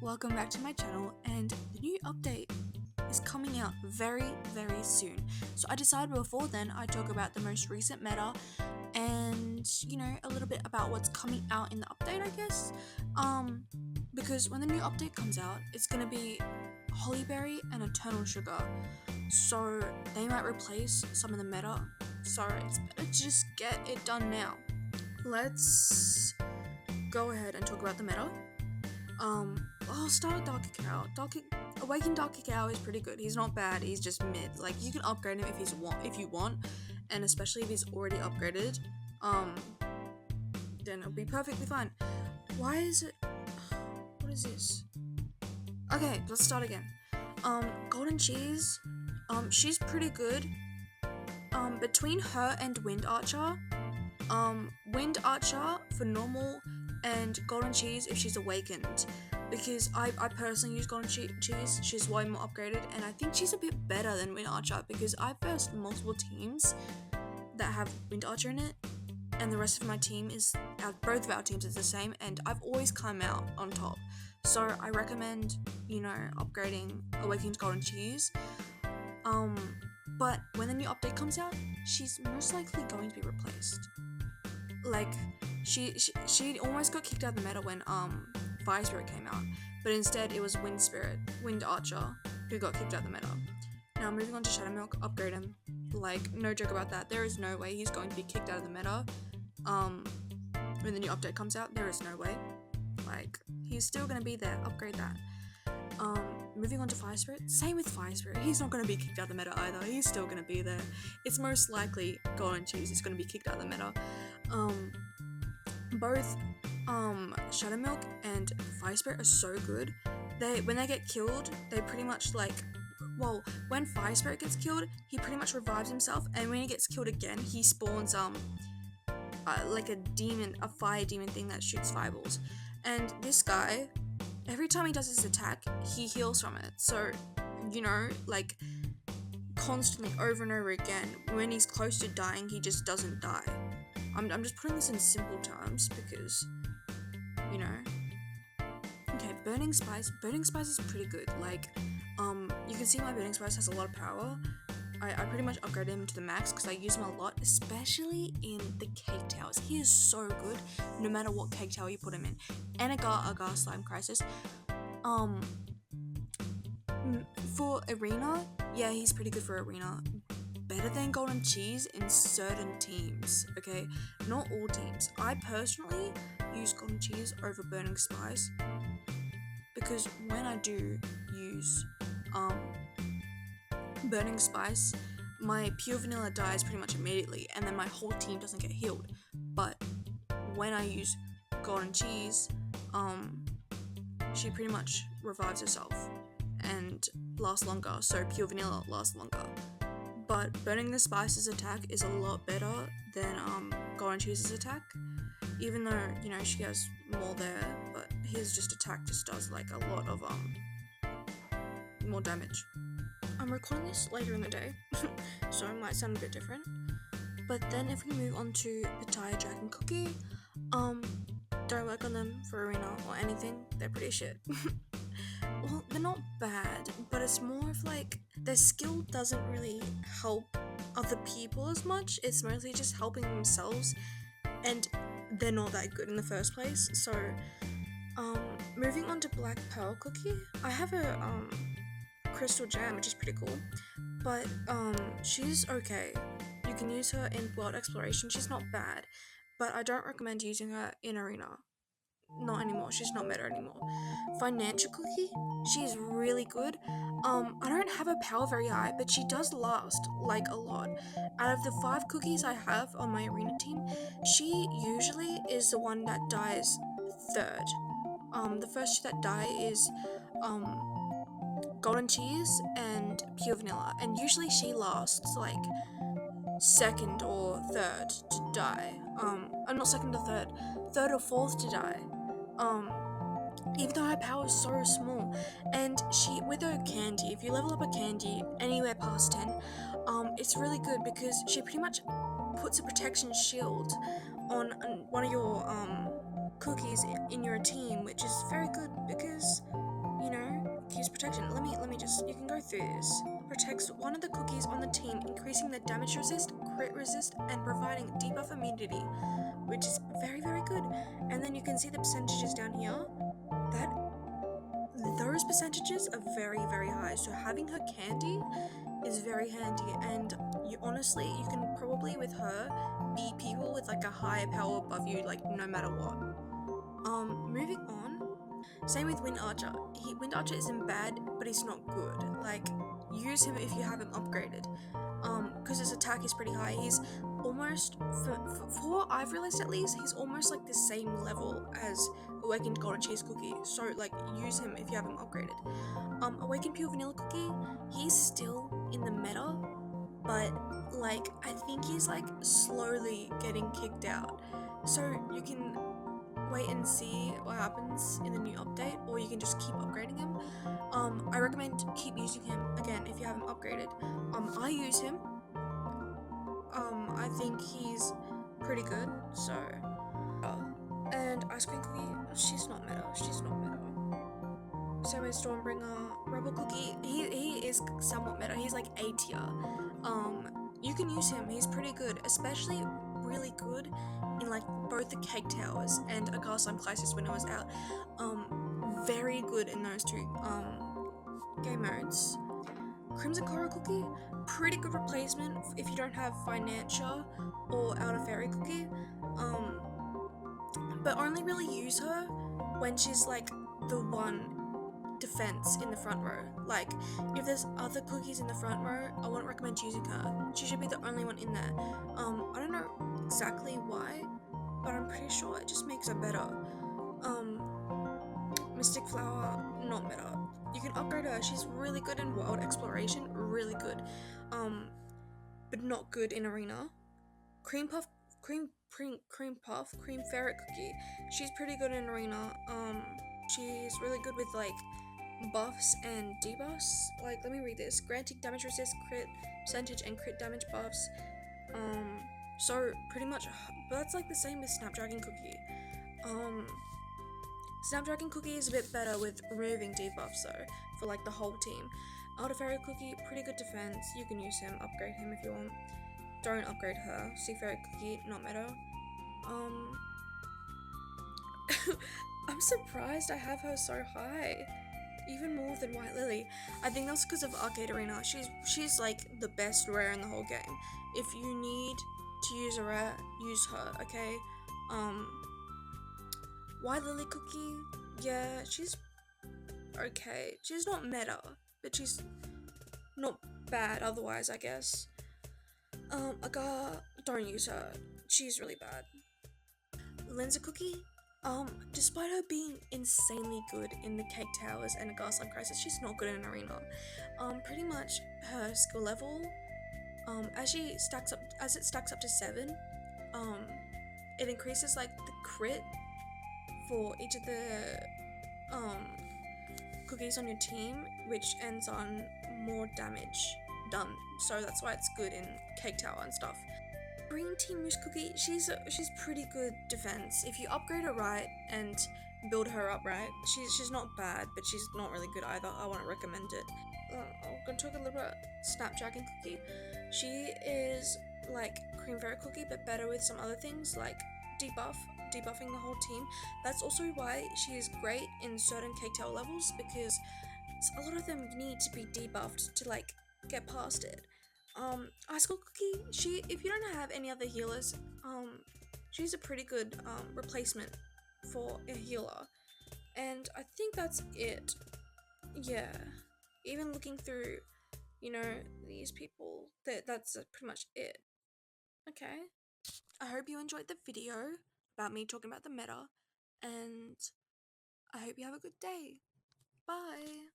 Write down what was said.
welcome back to my channel, and the new update is coming out very soon. So I decided before then I'd talk about the most recent meta and a little bit about what's coming out in the update, I guess. Because when the new update comes out, it's gonna be Hollyberry and Eternal Sugar. So they might replace some of the meta. So it's better to just get it done now. Let's go ahead and talk about the meta. I'll start with Dark Cacao. Awakened Dark Cacao is pretty good. He's not bad. He's just mid. Like, you can upgrade him if you want, and especially if he's already upgraded. Then it'll be perfectly fine. Why is it? What is this? Okay, let's start again. Golden Cheese. She's pretty good. Between her and Wind Archer. Wind Archer for normal, and Golden Cheese if she's awakened, because I personally use Golden Cheese. She's way more upgraded, and I think she's a bit better than Wind Archer because I've versed multiple teams that have Wind Archer in it, and the rest of my team is, both of our teams is the same, and I've always come out on top. So I recommend, upgrading Awakened Golden Cheese. But when the new update comes out, she's most likely going to be replaced. Like, she almost got kicked out of the meta when Fire Spirit came out, but instead it was Wind Archer, who got kicked out of the meta. Now moving on to Shadow Milk, upgrade him. Like, no joke about that. There is no way he's going to be kicked out of the meta. When the new update comes out, there is no way. Like, he's still gonna be there. Upgrade that. Moving on to Fire Spirit. Same with Fire Spirit. He's not gonna be kicked out of the meta either. He's still gonna be there. It's most likely Golden Cheese is gonna be kicked out of the meta. Both Shadow Milk and Fire Spirit are so good. When they get killed, they pretty much when Fire Spirit gets killed, he pretty much revives himself, and when he gets killed again, he spawns like a fire demon thing that shoots fireballs. And this guy, every time he does his attack, he heals from it. So, constantly over and over again, when he's close to dying, he just doesn't die. I'm just putting this in simple terms because, Okay, Burning Spice. Burning Spice is pretty good. You can see my Burning Spice has a lot of power. I pretty much upgraded him to the max because I use him a lot, especially in the Cake Towers. He is so good, no matter what Cake Tower you put him in. And Agar Slime Crisis. For Arena, yeah, he's pretty good for Arena. Better than Golden Cheese in certain teams, okay? Not all teams. I personally use Golden Cheese over Burning Spice because when I do use Burning Spice, my pure vanilla dies pretty much immediately, and then my whole team doesn't get healed. But when I use Golden Cheese, she pretty much revives herself and lasts longer, so pure vanilla lasts longer. But Burning the Spice's attack is a lot better than Golden Cheese's attack, even though, she has more there, but his attack does like a lot of more damage. I'm recording this later in the day, so it might sound a bit different. But then if we move on to Pitaya Dragon Cookie, don't work on them for Arena or anything, they're pretty shit. Well, they're not bad, but it's more of their skill doesn't really help other people as much. It's mostly just helping themselves, and they're not that good in the first place. So, moving on to Black Pearl Cookie, I have a Crystal Gem, which is pretty cool, but she's okay. You can use her in World Exploration. She's not bad, but I don't recommend using her in Arena. Not anymore. She's not meta anymore. Financial Cookie, she's really good. I don't have her power very high, but she does last a lot. Out of the 5 cookies I have on my Arena team, she usually is the one that dies third. The first 2 that die is Golden Cheese and Pure Vanilla, and usually she lasts second or third to die. Not second or third or fourth to die. Even though her power is so small, and with her candy, if you level up a candy anywhere past 10, it's really good because she pretty much puts a protection shield on one of your cookies in your team, which is very good because you can go through this. Protects one of the cookies on the team, increasing the damage resist, crit resist, and providing debuff immunity, which is very, very good. And then you can see the percentages down here. Those percentages are very, very high. So having her candy is very handy, and you can probably with her beat people with like a higher power above you, like no matter what. Moving on. Same with Wind Archer. Wind Archer isn't bad, but he's not good. Like, use him if you have him upgraded. Because his attack is pretty high. He's almost, for what I've realized at least, he's almost like the same level as Awakened Golden Cheese Cookie. So, like, use him if you have him upgraded. Awakened Pure Vanilla Cookie, he's still in the meta, but, like, I think he's, like, slowly getting kicked out. So, you can wait and see what happens in the new update, or you can just keep upgrading him. I recommend keep using him again if you haven't upgraded. I use him. I think he's pretty good. So, and Ice Cream Cookie, she's not meta. Same with Stormbringer, Rebel Cookie. He is somewhat meta. He's like A tier. You can use him. He's pretty good, especially really good in like both the Cake Towers and A Gaslamp Crisis when it was out. Very good in those two game modes. Crimson Coral Cookie, pretty good replacement if you don't have Financia or Outer Fairy Cookie. But only really use her when she's like the one defense in the front row. Like, if there's other cookies in the front row, I wouldn't recommend using her. She should be the only one in there. I don't know exactly why, but I'm pretty sure it just makes her better. Mystic Flower, not meta. You can upgrade her. She's really good in world exploration, really good. But not good in arena. Cream Ferret Cookie. She's pretty good in arena. She's really good with like buffs and debuffs. Like, let me read this. Granting damage resist, crit percentage, and crit damage buffs. So pretty much, but that's like the same with Snapdragon Cookie. Snapdragon Cookie is a bit better with removing debuffs though, for like the whole team. Outer Fairy Cookie, pretty good defense. You can use him, upgrade him if you want. Don't upgrade her. Sea Fairy Cookie, not meta. I'm surprised I have her so high. Even more than White Lily. I think that's because of Arcade Arena. She's like the best rare in the whole game. If you need to use a rare, use her, okay? White Lily Cookie, yeah, she's okay. She's not meta, but she's not bad otherwise, I guess. Agar, don't use her. She's really bad. Lenza Cookie, despite her being insanely good in the Cake Towers and a Gaslamp Crisis, she's not good in an arena. Pretty much her skill level, as it stacks up to 7, it increases like the crit for each of the cookies on your team, which ends on more damage done. So that's why it's good in Cake Tower and stuff. Green Tea Mousse Cookie, she's pretty good defense. If you upgrade her right and build her up right, she's not bad, but she's not really good either. I wouldn't recommend it. I'm gonna talk a little bit about Snapdragon Cookie. She is like Cream Fairy Cookie, but better with some other things like debuffing the whole team. That's also why she is great in certain Cake Tower levels, because a lot of them need to be debuffed to like get past it. Icicle Cookie, if you don't have any other healers, she's a pretty good replacement for a healer. And I think that's it. Yeah. Even looking through, these people, that's pretty much it. Okay. I hope you enjoyed the video about me talking about the meta, and I hope you have a good day. Bye!